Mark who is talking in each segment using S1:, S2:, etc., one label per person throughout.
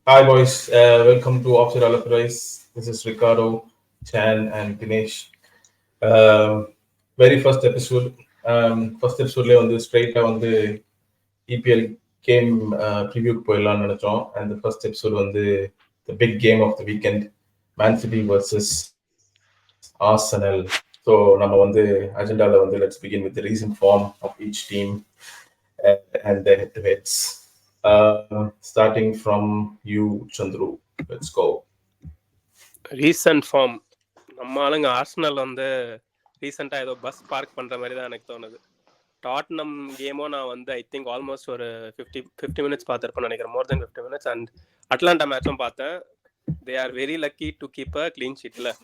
S1: Hi, boys. Welcome to Opposite Alaprais. This is Ricardo, Chan, and Dinesh. Very first episode. First episode வந்து straight வந்து EPL game preview போயிடலாம்னு நினைச்சோம். And the first episode வந்து the big game of the weekend, Man City versus Arsenal. So நம்ம வந்து அஜெண்டால வந்து let's begin with the recent form of each team and their head-to-heads. Starting from you, Chandru. Let's go.
S2: Recent form நம்ம ஆளுங்க Arsenal வந்து ரீசெண்டாக ஏதோ bus park பண்ணுற மாதிரி தான் எனக்கு தோணுது. டாட்னம் கேமோ நான் வந்து ஐ திங்க் ஆல்மோஸ்ட் ஒரு 50 மினிட்ஸ் பார்த்துருப்பேன் நினைக்கிறேன், more than 50 minutes. And Atalanta மேட்சும் பார்த்தேன். They are very lucky to keep a clean ஷீட்டில்.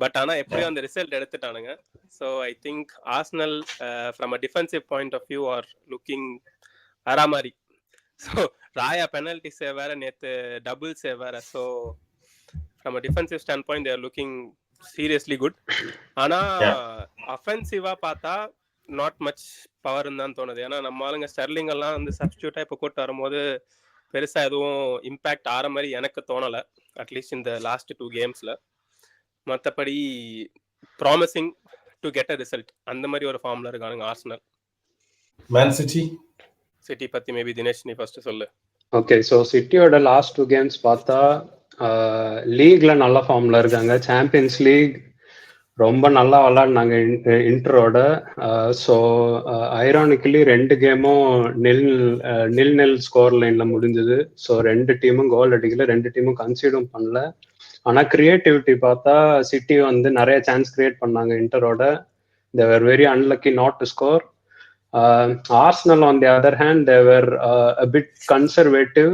S2: பட் ஆனால் எப்படியும் அந்த ரிசல்ட் எடுத்துட்டானுங்க. So I think Arsenal from a defensive point of view are looking அரா மாதிரி. ஸோ ராயா பெனல்டி சேவ் வேற, நேற்று டபுள் சேவ் வேற. So from a defensive standpoint they are looking seriously good. ஆனா அஃபென்சிவா பார்த்தா நாட் மச் பவர் தான் தோணுது. ஏன்னா நம்ம ஆளுங்க ஸ்டெர்லிங் எல்லாம் வந்து சப்ஸ்டியூட்டா இப்போ கூட்டு வரும்போது பெருசா எதுவும் இம்பாக்ட் ஆகிற மாதிரி எனக்கு தோணலை, அட்லீஸ்ட் இந்த லாஸ்ட் 2 கேம்ஸ்ல. மற்றபடி promising to get a result அந்த மாதிரி ஒரு ஃபார்ம்ல இருக்கானுங்க ஆர்சனல்.
S1: Man City
S2: சிட்டி பத்தி மேபி தினேஷ் நீ ஃபர்ஸ்ட் சொல்லு.
S3: ஓகே, ஸோ சிட்டியோட லாஸ்ட் 2 கேம்ஸ் பார்த்தா லீக்ல நல்ல ஃபார்ம்ல இருக்காங்க. சாம்பியன்ஸ் லீக் ரொம்ப நல்லா விளாடினாங்க இன்டரோட. ஸோ ஐரானிக்கலி 2 கேமும் நில் ஸ்கோர் லைன்ல முடிஞ்சது. ஸோ 2 டீமும் கோல் அடிக்கல, 2 டீமும் கன்சீடும் பண்ணல. ஆனால் கிரியேட்டிவிட்டி பார்த்தா சிட்டி வந்து நிறைய சான்ஸ் கிரியேட் பண்ணாங்க இன்டரோட. They were very unlucky not to score. Arsenal on the other hand, they were a bit conservative,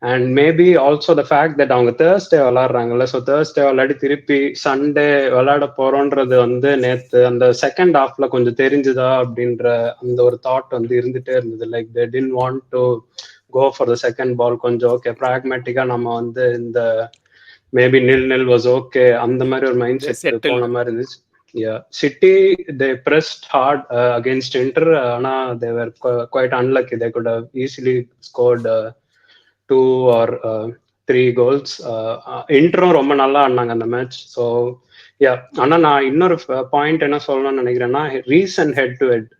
S3: and maybe also the fact that அவங்க Thursday விளாடுறாங்கல்ல, ஸோ Thursday விளையாடி திருப்பி Sunday விளையாட போறோன்றது வந்து நேற்று அந்த செகண்ட் ஹாஃப்ல கொஞ்சம் தெரிஞ்சுதா அப்படின்ற அந்த ஒரு தாட் வந்து இருந்துட்டே இருந்தது. Like they didn't want to go for the second ball. கொஞ்சம் ஓகே ப்ராக்மேட்டிக்கா நம்ம வந்து இந்த மேபி நில் வாஸ் ஓகே அந்த மாதிரி ஒரு மைண்ட் செட் போன மாதிரி இருந்துச்சு. Yeah, City they pressed hard against Inter. Ana they were quite unlucky. They could have easily scored 2 or 3 goals. Inter ரொம்ப நல்லா ஆடினாங்க அந்த மேட்ச். ஸோ ஆனால் நான் இன்னொரு பாயிண்ட் என்ன சொல்லணும்னு நினைக்கிறேன்னா recent head to head.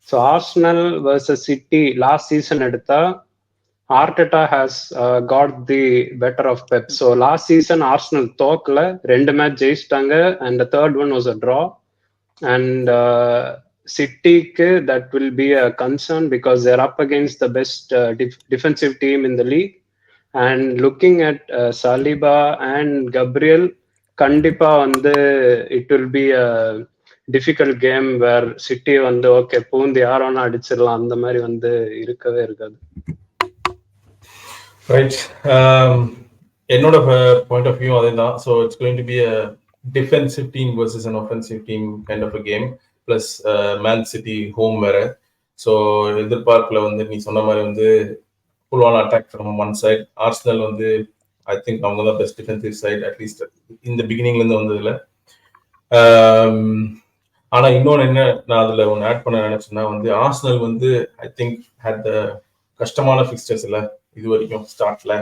S3: So Arsenal versus city last season எடுத்தா Arteta has got the better of Pep. So last season Arsenal தோக்கல, 2 மேட்ச் ஜெயிச்சிட்டாங்க, and the third one was a draw. And Cityக்கு that will be a concern because they're up against the best defensive team in the league. And looking at Saliba and Gabriel, கண்டிப்பா வந்து it will be a difficult game where City வந்து okay பூந்து யாரோனா அடிச்சிடலாம் அந்த மாதிரி வந்து இருக்கவே இருக்காது.
S1: Right. என்னோட point of view அதுதான். So it's going to be a defensive team versus an offensive team kind of a game. Plus Man City home வேற. So எதிர்பார்ப்புல வந்து நீ சொன்ன மாதிரி வந்து full on attack from one side. Arsenal வந்து I think அவங்க தான் best defensive side at least in the beginningல இருந்து வந்ததுல. ஆனா இன்னொன்று என்ன நான் அதுல ஒன்று ஆட் பண்ண நினைச்சேன்னா வந்து ஆர்சனல் வந்து I think had the கஷ்டமான ஃபிக்ஸ்டர்ஸ் இல்லை இது வரைக்கும் ஸ்டார்ட்ல.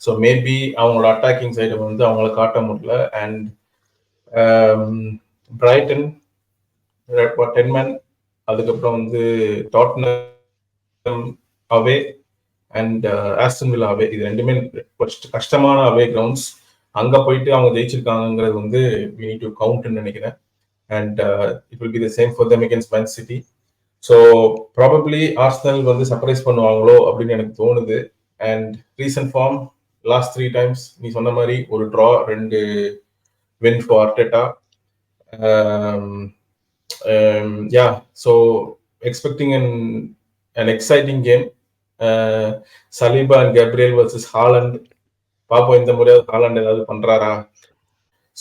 S1: ஸோ மேபி அவங்களோட அட்டாக்கிங் சைடை வந்து அவங்கள காட்ட முடியல. அண்ட் பிரைட்டன் 10 மேன், அதுக்கப்புறம் வந்து Tottenham away and Aston Villa away, இது 2மே கஷ்டமான அவே கிரவுண்ட்ஸ். அங்கே போயிட்டு அவங்க ஜெயிச்சிருக்காங்கிறது வந்து we need to countன்னு நினைக்கிறேன். And it will be the same for them against Man City. So probably Arsenal வந்து சர்ப்ரைஸ் பண்ணுவாங்களோ அப்படின்னு எனக்கு தோணுது. And recent form last 3 times நீ சொன்ன மாதிரி ஒரு draw, 2 win for Arteta. So expecting an exciting game. Saliba and Gabriel versus Haaland. பாப்போம் இந்த முறையாவது ஹாலண்ட் ஏதாவது பண்றாரா.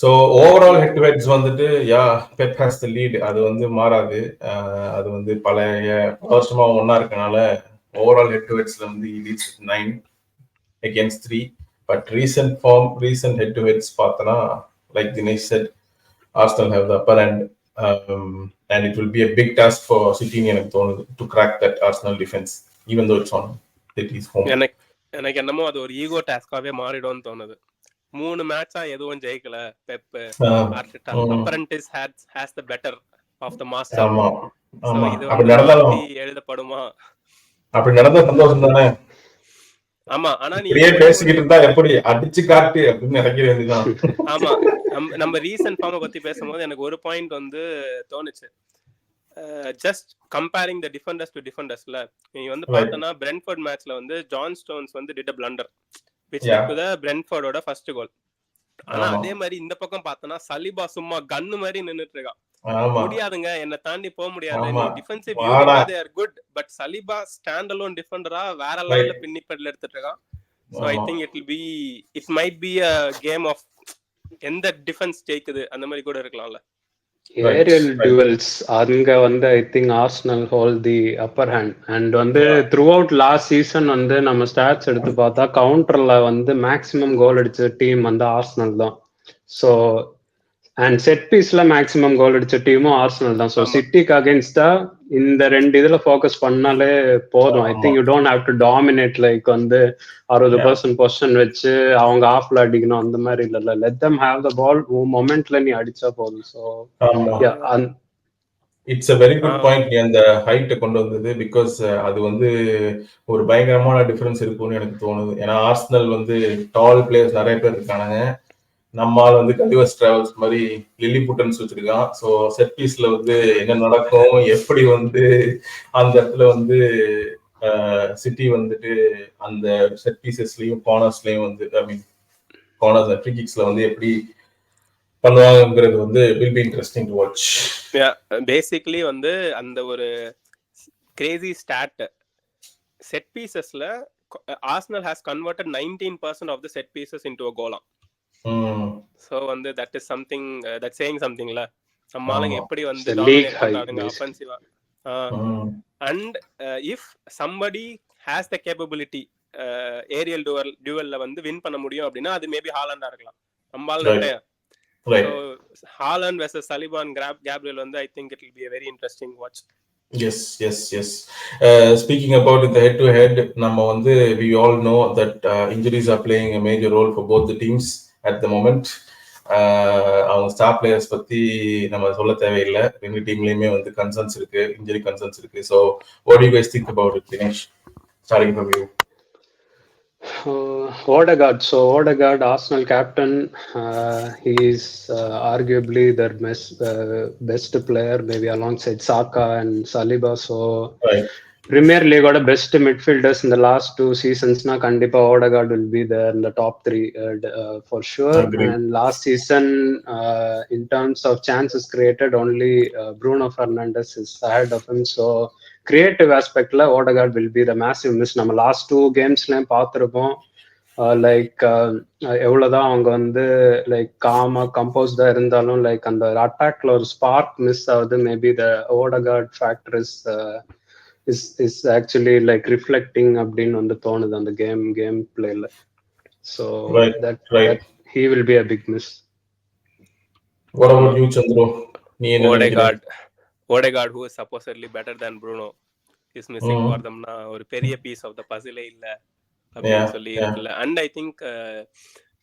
S1: So overall head to heads வந்துட்டு பெப் ஹேஸ் த லீட், அது வந்து மாறாது. அது வந்து பழைய வருஷமா ஒன்னா இருக்கனால ஓவரால் ஹெட் டு ஹெட்ஸ்ல வந்து leads 9 against 3. But recent form, recent head to heads பார்த்தனா like Dinesh said, Arsenal have the upper hand, and it will be a big task for City எனக்கு தோணுது to crack that Arsenal defense even though it's on City's home.
S2: எனக்கு என்னமோ அது ஒரு ego டாஸ்காவே மாறிடும்னு தோணுது. 3 மேட்சா எதுவும் ஜெயிக்கல Pep, Arteta. Apprentice has the better of the master.
S1: ஆமா
S2: சோ
S1: ஆமா
S2: இது
S1: அப்படி
S2: வந்து
S1: நடந்தாலும்
S2: மாத்தி எழுதப்படுமா?
S1: அப்படி நடந்தா சந்தோஷம் தானே.
S2: ஆமா, ஆனா நீ
S1: இப்படியே
S2: வந்து ஒரு
S1: பேசிக்கிட்டு இருந்தா எப்படி அடிச்சு காட்டு அப்படின்னு இறக்கிற வேண்டியதான்.
S2: ஆமா, நம்ம ரீசன்ட் ஃபார்மை பத்தி பேசும்போது எனக்கு ஒரு பாயிண்ட் வந்து தோணுச்சு. Just comparing the defenders to டிஃபெண்டர்ஸ்ல நீ வந்து பார்த்தனா பிரென்ஃபோர்ட் மேட்ச்ல வந்து ஜான் ஸ்டோன்ஸ் வந்து did a blunder which led to the பிரென்ஃபோர்டோட ஃபர்ஸ்ட் கோல். ஆனா அதே மாதிரி இந்த பக்கம் பார்த்தனா சலிபா சும்மா கன்னு மாதிரி நின்னுட்டு இருக்கான். முடியாதுங்க, என்ன தாண்டி போக முடியாது. நீ டிஃபென்சிவ் யூனிட்ல they are good, but Saliba stand alone டிஃபெண்டரா வேற லெவல்ல பின்னிப்பட்ல எடுத்துட்டு இருக்கான். So I think it might be a game of எந்த டிஃபென்ஸ் ஜெயிக்குது அந்த மாதிரி கூட இருக்கலாம்ல.
S3: ஏரியல் டுவெல்ஸ் அங்க வந்து I think Arsenal hold the upper hand. And வந்து த்ரூ அவுட் லாஸ்ட் சீசன் வந்து நம்ம ஸ்டாட்ஸ் எடுத்து பார்த்தா கவுண்டர்ல வந்து மேக்ஸிமம் கோல் அடிச்ச டீம் வந்து ஆர்சனல் தான். ஸோ அண்ட் செட் பீஸ்ல மேக்ஸிமம் கோல் அடிச்ச டீமும் ஆர்சனல் தான். ஸோ சிட்டிக்கு அகேன்ஸ்டா இந்த 2 இதுல ஃபோக்கஸ் பண்ணாலே போதும். I think you don't have to dominate like வந்து 60% பொசிஷன் வச்சு அவங்க ஆஃப்ல அடிக்கணும் அந்த மாதிரி இல்ல. லெட் தம் ஹேவ் த பால், மொமெண்ட்ல நீ அடிச்சா போதும். So
S1: it's a very good point. நீ அந்த ஹைட்டை கொண்டு வந்தது பிகாஸ் அது வந்து ஒரு பயங்கரமான டிஃபரன்ஸ் இருக்கும்னு எனக்கு தோணுது. ஏன்னா ஆர்சனல் வந்து டால் பிளேயர்ஸ் நிறைய பேர் இருக்கானுங்க. நம்மால் வந்து கலிவர்ஸ் டிராவல்ஸ் மாதிரி லில்லி புட்டன்ஸ் வச்சிருக்கான். ஸோ செட் பீஸ்ல வந்து என்ன நடக்கும், எப்படி வந்து அந்த இடத்துல வந்து சிட்டி வந்துட்டு அந்த செட் பீசஸ்லயும் கார்னர்ஸ்லயும் வந்து ஐ மீன் கார்னர்ஸ் ஃப்ரீ கிக்ஸ்ல வந்து எப்படி பண்ணுவாங்கங்கிறது வந்து will be interesting to watch.
S2: Basically வந்து அந்த ஒரு கிரேசி ஸ்டாட் செட் பீசஸ்ல Arsenal has converted 19% of the set pieces into a goal. So வந்து that is something that's saying something ல நம்ம ஆளுங்க எப்படி வந்து டாமினேட் பண்றாங்க ஆஃபென்சிவா. and if somebody has the capability aerial டுவெல்ல வந்து வின் பண்ண முடியும் அப்படின்னா அது மேபி ஹாலண்டா இருக்கலாம். நம்ம ஆளுங்க so Haaland versus Saliba and Gabriel வந்து I think it will be a very interesting watch.
S1: Yes. Speaking about the head to head, நம்ம வந்து we all know that injuries are playing a major role for both the teams at the moment. அவங்க star players பத்தி நம்ம சொல்ல தேவையில்லை. 2 டீம்லயுமே வந்து concerns இருக்கு, injury concerns இருக்கு. So what do you guys think about it, Dinesh? Starting from you.
S3: Odegaard. So Odegaard, Arsenal captain, he is arguably their best player, maybe alongside Saka and Saliba. So Premier League oda best midfielders in the last 2 seasons na kandipa Odegaard will be there in the top 3 for sure. And last season in terms of chances created only Bruno Fernandes is ahead of him. So creative aspect la Odegaard will be the massive miss. நம்ம last 2 gamesலயும் பார்த்திருப்போம். Like எவ்வளவுதான் அவங்க வந்து like gamma கம்போஸ்டா இருந்தாலும் like அந்த அட்டாக்ல ஒரு spark miss ஆகுது. Maybe the Odegaard factor is actually like reflecting அப்படின்னு வந்து தோணுது அந்த கேம் பிளேல. So that he will be a big miss.
S1: What about you, Chandru?
S2: Odegaard who is supposedly better than Bruno is missing for them na ஒரு பெரிய piece of the பசிலே இல்ல அப்படின்னு சொல்லி இருக்குல்ல. அண்ட் ஐ திங்க்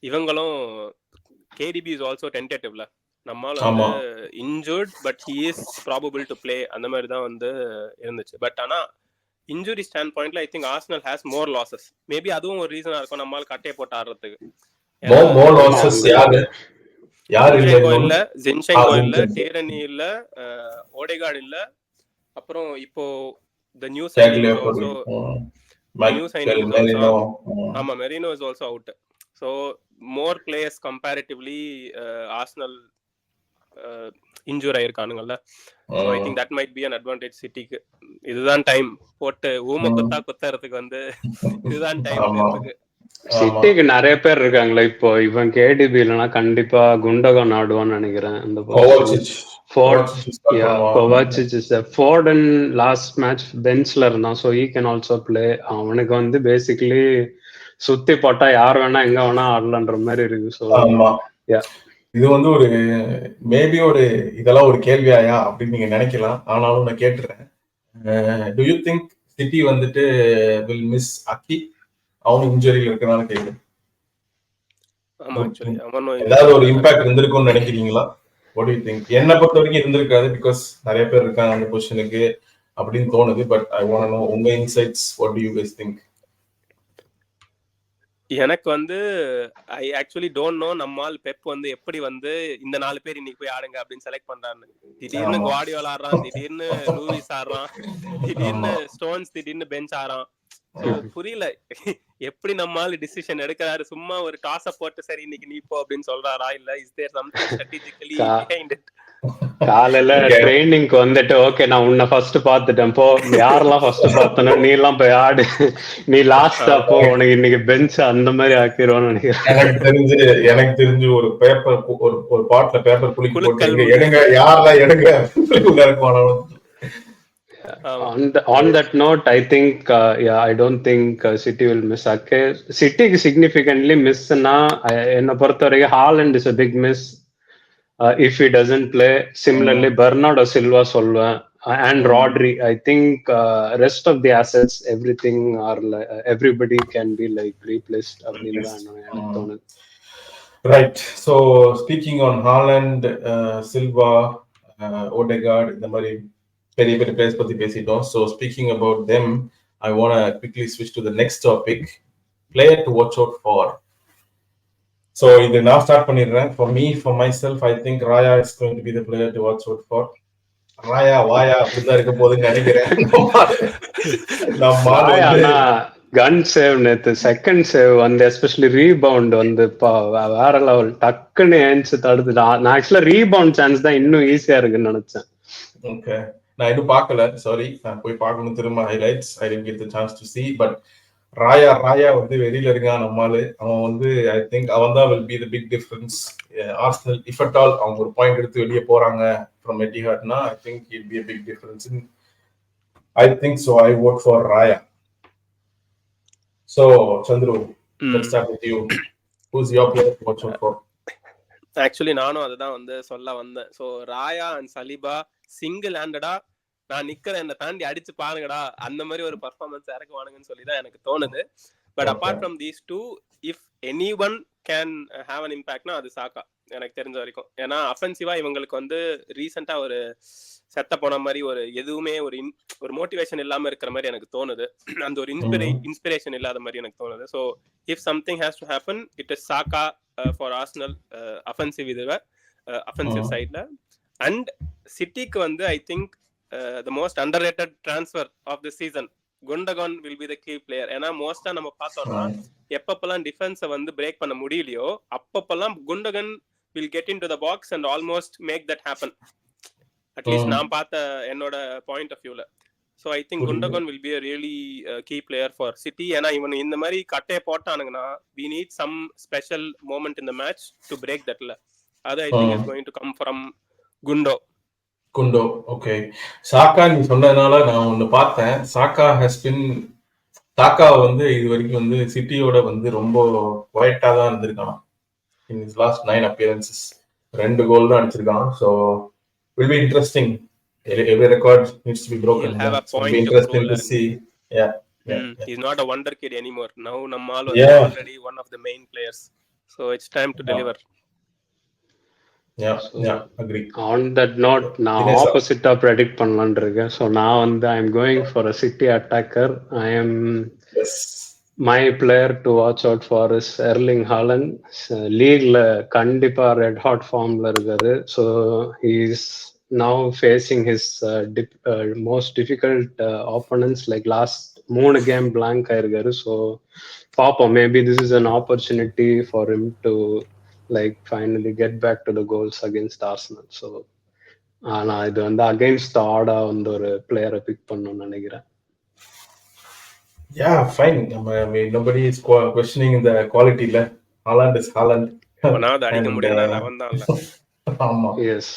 S2: இவங்களும் KDB is also tentative ல நம்மால வந்து injured but he is probable to play அந்த மாதிரி தான் வந்து இருந்துச்சு. பட் ஆனா இன்ஜுரி ஸ்டாண்ட் பாயிண்ட்ல ஐ think Arsenal has more losses. Maybe அதுவும் ஒரு ரீசனா இருக்கும் நம்மால கட்டையை போட்டு ஆடுறதுக்கு.
S1: மோர் லாசஸ் யாரு
S2: இல்ல ஜின்செங்கோ இல்ல, டியர்னி இல்ல, ஓடேகார்ட் இல்ல, அப்புறம் இப்போ the new signing is also ஆமா Merino is also out. So more players comparatively Arsenal injure ஆயிருக்கானுங்கல்ல. So I think that might be an advantage சிட்டிக்கு. இதுதான் டைம் போட்டு ஊம குத்தறதுக்கு வந்து இதுதான் டைம்.
S3: சிட்டிக்கு நிறைய பேர் இருக்காங்களா இப்போ. இவன் KDB இல்லனா கண்டிப்பா குண்டகன் ஆடுவான்னு நினைக்கிறேன். அந்த Foden last match பெஞ்ச்ல இருந்தான். So he can also play. அவனுக்கு வந்து பேசிக்கலி சுத்தி போட்டா யார் வேணா எங்க வேணா ஆடலான்ற மாதிரி இருக்கு. ஸோ
S1: இது வந்து ஒரு மேபி ஒரு இதெல்லாம் ஒரு கேள்வியாயா அப்படின்னு நீங்க நினைக்கலாம். ஆனாலும் நான் கேட்டுறேன். Do you think சிட்டி வந்துட்டு will miss Aki அவனும் இன்ஜுரியில் இருக்கனால கேட்குறேன்.
S2: ஆமா ஆக்சுவலி அவனும்
S1: ஏதாவது ஒரு இம்பாக்ட் இருந்திருக்கும்னு நினைக்கிறீங்களா? What you think? என்னை பொறுத்த வரைக்கும் இருந்திருக்காது, பிகாஸ் நிறைய பேர் இருக்காங்க அந்த பொசிஷனுக்கு அப்படின்னு தோணுது. But I want to know உங்க insights. What do you guys think?
S2: எனக்கு வந்து ஐ ஆக்சுவலி டோன்ட் நோ நம்மால் பெப் வந்து எப்படி வந்து இந்த 4 பேர் இன்னைக்கு போய் ஆடுங்க அப்படின்னு செலக்ட் பண்றான்னு. திடீர்னு குவார்டியோலா ஆடுறான், திடீர்னு லூயிஸ் ஆடுறான், திடீர்னு ஸ்டோன்ஸ், திடீர்னு பெஞ்ச் ஆடுறான். ஸோ புரியல எப்படி நம்மால் டிசிஷன் எடுக்கிறாரு. சும்மா ஒரு டாஸ் போட்டு சரி இன்னைக்கு நீ போ அப்படின்னு சொல்றாரா, இல்ல is there something strategically behind it?
S3: காலையில ட்ரைனிங்க்கு வந்துட்டு ஓகே நான் உன்னை ஃபர்ஸ்ட் பாத்துட்டேன், போ யாரெல்லாம் ஃபர்ஸ்ட் பார்த்தனோ நீ எல்லாம் போய் ஆடு, நீ லாஸ்ட் அப்போ உனக்கு இன்னைக்கு பெஞ்ச் அந்த மாதிரி ஆக்கிடுவான்னு நினைக்கிறேன்.
S1: எனக்கு தெரிஞ்சு ஒரு பேப்பர் ஒரு பாட்ல பேப்பர் குளிக்க போட்டு எடுங்க யாரெல்லாம் எடுங்க.
S3: On that note, I think I don't think City will miss. City significantly miss na enna porthavaraikku Haaland is a big miss if he doesn't play. Similarly Bernardo Silva solven and Rodri. I think rest of the assets everything are everybody can be like replaced அப்படினு.
S1: Right. So speaking on Haaland, Silva, Odegaard, இந்த மாதிரி பெரிய பெரிய players பத்தி பேசிட்டோம். So speaking about them, I want quickly ஸ்விட்ச் to the next topic, player to watch out for. So இது நான் ஸ்டார்ட் பண்ணிடுறேன். For me, for myself, I think Raya is going to be the player to watch out for. Raya வாயா அப்படிதான் இருக்க போதுன்னு நினைக்கிறேன்.
S3: கன் சேவ் நேத்து செகண்ட் சேவ் வந்து எஸ்பெஷலி ரீபவுண்ட் வந்து வேற லெவல், டக்குன்னு ஏன்ச்சு தடுத்துட்டான். நான் ஆக்சுவலா ரீபவுண்ட் சான்ஸ் தான் இன்னும் ஈஸியா இருக்குன்னு நினைச்சேன்.
S1: ஓகே, நான் இன்னும் பார்க்கல, சாரி. நான் போய் பார்க்கணும் திரும்ப highlights. I did get the chance to see. But Raya வந்து வெளியில இருக்கான் நம்மால. அவன் வந்து ஐ திங்க் அவன் தான் will be the big difference. Arsenal if at all அவங்க ஒரு பாயிண்ட் எடுத்து வெளியே போறாங்க from Etihadனா, I think he'll be a big difference. I think so. I vote for Raya. So Chandru, let's start with you. Who's your player to watch out for?
S2: Actually நானும் அதுதான் வந்து சொல்ல வந்தேன். So Raya and Saliba single ஹேண்டடா நான் நிக்கிறேன், என்னை தாண்டி அடிச்சு பாருங்கடா, அந்த மாதிரி ஒரு பர்ஃபார்மன்ஸ் இறக்குவானுங்கன்னு சொல்லி தான் எனக்கு தோணுது. But apart from these two, if any one can have an இம்பாக்ட்னா அது சாக்கா எனக்கு தெரிஞ்ச வரைக்கும். ஏன்னா அஃபென்சிவா இவங்களுக்கு வந்து ரீசெண்டா ஒரு செத்த போன மாதிரி ஒரு எதுவுமே ஒரு மோட்டிவேஷன் இல்லாம இருக்கிற மாதிரி எனக்கு தோணுது. அந்த ஒரு இன்ஸ்பிரேஷன் இல்லாத மாதிரி எனக்கு தோணுது. So if something has to happen, it is சாக்கா ஃபார் ஆர்சனல் அஃபென்சிவ் இதுவ அஃபென்சிவ் சைட்ல. அண்ட் சிட்டிக்கு வந்து I think the most underrated transfer of the season, Gundogan will be the key player. ஏன்னா மோஸ்டா நம்ம பார்த்தோம்னா எப்பப்பெல்லாம் டிஃபென்ஸை வந்து பிரேக் பண்ண முடியலையோ அப்பப்பெல்லாம் Gundogan will get into the box and almost make that happen. At least நான் பார்த்த என்னோட பாயிண்ட் ஆஃப் வியூல. So I think Gundogan will be a really key player for City. ஏன்னா இவன் இந்த மாதிரி கட்டையை போட்டானுங்கன்னா we need some special moment in the match to break that. அது I think is going to come from Gundo.
S1: Okay, சாக்கா நீ சொன்னதுனால நான் ஒண்ணு பார்த்தேன். சாக்கா வந்து இது வரைக்கும் வந்து சிட்டியோட வந்து ரொம்ப குவைட்டா தான் இருந்திருக்கான். In his last 9 appearances 2 goal தான் அடிச்சிருக்கான். So will be interesting. Every record needs to be broken.
S2: He'll have a point
S1: be interesting to see. Yeah.
S2: He's not a wonder kid anymore. Now Nammal was already one of the main players. So it's time to deliver.
S1: Yeah, agree.
S3: On that note, நான் ஆப்போசிட்டா predict பண்ணலாம்னு இருக்கேன். So நான் வந்து I am going for a City attacker. I am my player to watch out for is Erling Haaland. லீக்ல கண்டிப்பா red hot ஃபார்ம்ல இருக்காரு. So he is now facing his most difficult opponents, like last 3 game blank ஆயிருக்காரு. So பாப்போம், maybe this is an opportunity for him to like finally get back to the goals against Arsenal. So நான் இது வந்து against ஆடா வந்து ஒரு பிளேயரை big பண்ணணும்னு நினைக்கிறேன்.
S1: Yeah, fine. Nobody is questioning the quality. Haaland is Haaland.
S2: ஒன்னாவது அடிக்க முடியாது அவன் தான்.
S1: ஆமா,
S3: எஸ்,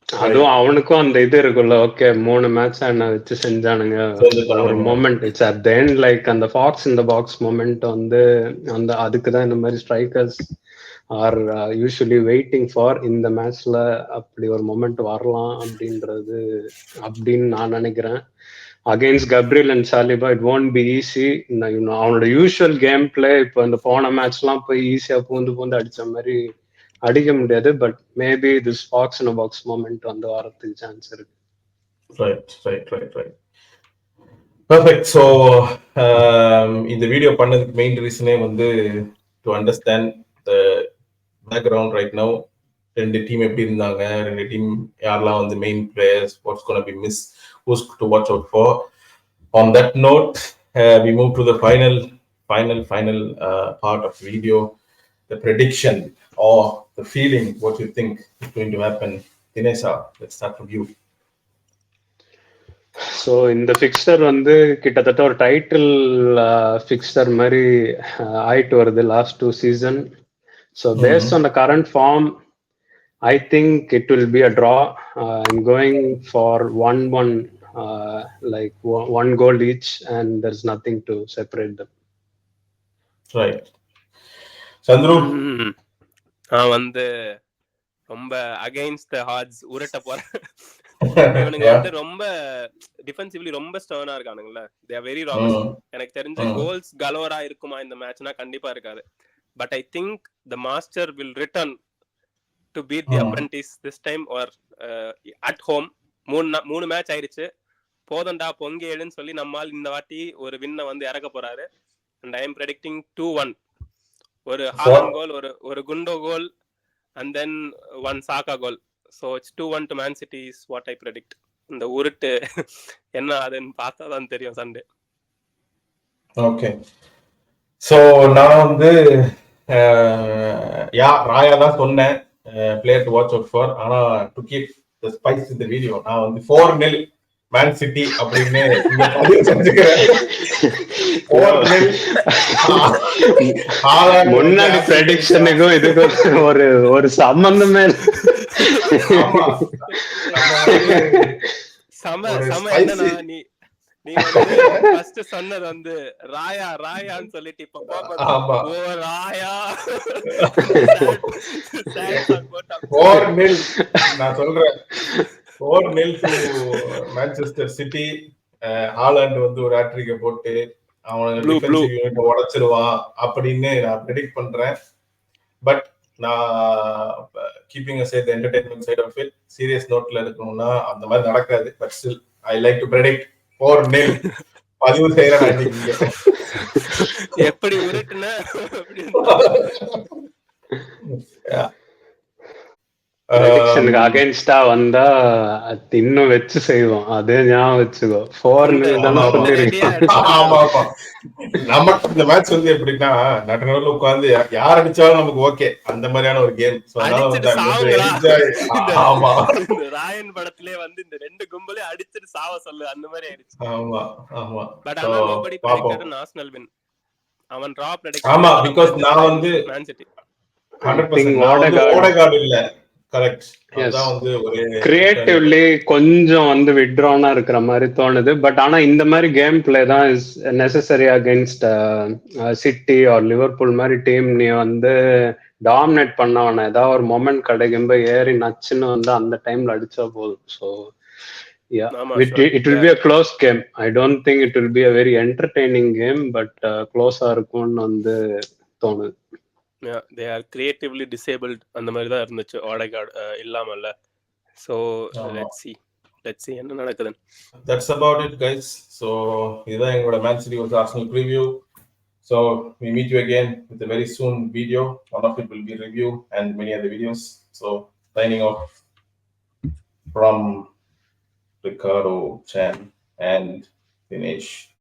S3: அதுவும் அவனுக்கும் அந்த இது இருக்குல்ல. ஓகே 3 மேட்ச் என்ன வச்சு செஞ்சானுங்க ஒரு moment. It's at the end like அந்த fox in the box moment வந்து அந்த அதுக்கு தான் இந்த மாதிரி strikers are usually waiting for. இந்த மேட்ச்ல அப்படி ஒரு மொமெண்ட் வரலாம் அப்படின்னு நான் நினைக்கிறேன். against Gabriel and Saliba, it won't be easy. அவனோட யூஷுவல் கேம் பிளே இப்போ இந்த போன மேட்ச்லாம் போய் ஈஸியா பூந்து அடிச்ச மாதிரி அடிக்க முடியாது. But maybe this box in box moment வந்து வரதுக்கு சான்ஸ் இருக்கு.
S1: ரைட். பர்ஃபெக்ட். ஸோ இந்த வீடியோ பண்ணதுக்கு மெயின் ரீசனே வந்து to understand the background right now. ரெண்டு டீம் எப்படி இருந்தாங்க, ரெண்டு டீம் யாரெல்லாம் வந்து main players, what's gonna be miss, who's to watch out for. On that note, we move to the final part of the video, the prediction or the feeling, what you think is going to happen. Dinesha, let's start from you.
S3: So இந்த fixture வந்து கிட்டத்தட்ட ஒரு title fixture மாதிரி ஆயிட்டு வருது last 2 season. So based on the current form, I think it will be a draw. I'm going for 1-1, like one goal each, and there's nothing to separate them.
S1: Right. Chandru?
S2: நான் வந்து ரொம்ப against the hearts உருட்ட போறேன். இவனுங்க வந்து ரொம்ப defensively ரொம்ப ஸ்டர்னா இருக்கானுங்கல்ல. they are very wrong. எனக்கு தெரிஞ்ச கோல்ஸ் கலோரா இருக்குமா இந்த மேட்ச்னா கண்டிப்பா இருக்காது. But I think the master will return to beat the apprentice this time or at home. மூணு மேட்ச் ஆயிடுச்சு, போதண்டா பொங்கேடுன்னு சொல்லி நம்மால் இந்த வாட்டி ஒரு வின்னை வந்து இறக்க போறாரு. and I am predicting 2-1. ஒரு ஹாலண்ட் கோல், ஒரு குண்டோ கோல், and then one சாக்கா கோல். so it's 2-1 to Man City is what I predict. இந்த உருட்டு என்ன அதுன்னு பார்த்தா தான் தெரியும் சண்டே.
S1: ஓகே. ஸோ நான் வந்து ராயா தான் சொன்னேன் player to watch out for. ஆனா to keep the spice in the video, நான் வந்து 4-0 Man City அப்படின்னு பதிவு செஞ்சுக்கிறேன். 4-0
S3: முன்னாடி ப்ரெடிக்ஷனுக்கும் இதுக்கும் ஒரு சம்பந்தமே
S2: என்னன்னா நீ வந்து ஃபர்ஸ்ட் சொன்னது வந்து ராயான்னு சொல்லிட்டு இப்ப ஓ ராயா
S1: 4-0 நான் சொல்றேன். 4-0 to மான்செஸ்டர் சிட்டி. ஹாலண்ட் வந்து ஒரு ஹேட்ரிக்க போட்டு அவனுக்கு டிஃபென்சிவ் யூனிட் உடைச்சிருவான் அப்படின்னு நான் ப்ரெடிக்ட் பண்றேன். பட் நான் keeping aside the entertainment side of it, serious நோட்ல இருக்கணும்னா அந்த மாதிரி நடக்காது. But still I like to predict 4-0 பதிவு செய்யறேன்.
S2: எப்படி உருட்டுன
S3: ப்ரெடிக்ஷனுக்கு அகைன்ஸ்டா வந்தா இன்னும் வச்சு செய்வோம். அதே ஞாபகம் வச்சுக்கோ. 4-0 தான சொல்லிருக்கேன்.
S1: நமக்கு இந்த மேட்ச் வந்து எப்படின்னா நடுநடுல உட்கார்ந்து யார் அடிச்சாலும் நமக்கு ஓகே, அந்த மாதிரியான ஒரு கேம்.
S2: ராயன் படத்திலே வந்து இந்த ரெண்டு கும்பலே அடிச்சிட்டு சாவ சொல்லு அந்த மாதிரி ஆயிடுச்சு.
S1: ஆமா.
S2: பட் ஆனா நோபடி பிரெடிக்டட் ஆர்சனல் வின். அவன் டிரா பிரெடிக்ட்.
S1: ஆமா, பிகாஸ் நான் வந்து
S2: Man City
S1: 100% ஓடகார்ட் இல்ல. கரெக்ட். அதான் வந்து ஒரு
S3: கிரியேட்டிவ்லி கொஞ்சம் வந்து வித்ட்ரானா இருக்கிற மாதிரி தோணுது. பட் ஆனா இந்த மாதிரி கேம் பிளே தான் is necessary against City or Liverpool மாதிரி டீம். நீ வந்து டாமினேட் பண்ணவன ஏதாவது ஒரு மொமெண்ட் கிடைக்கும் ஏறி நச்சுன்னு வந்து அந்த டைம்ல அடிச்சா போதும். So it will be a close game. I don't think it will be a very entertaining game, but close-ஆ இருக்கும்னு வந்து தோணுது.
S2: Yeah, they are creatively disabled அந்த மாதிரி தான் இருந்துச்சு ஓடகார்ட் இல்லாமல்ல. So let's see என்ன நடக்குது.
S1: That's about it guys. So இதுதான் எங்களோட Man City vs Arsenal preview. So we meet you again with a very soon video. One of it will be review and many other videos. So signing off from Ricardo, Chan and Dinesh.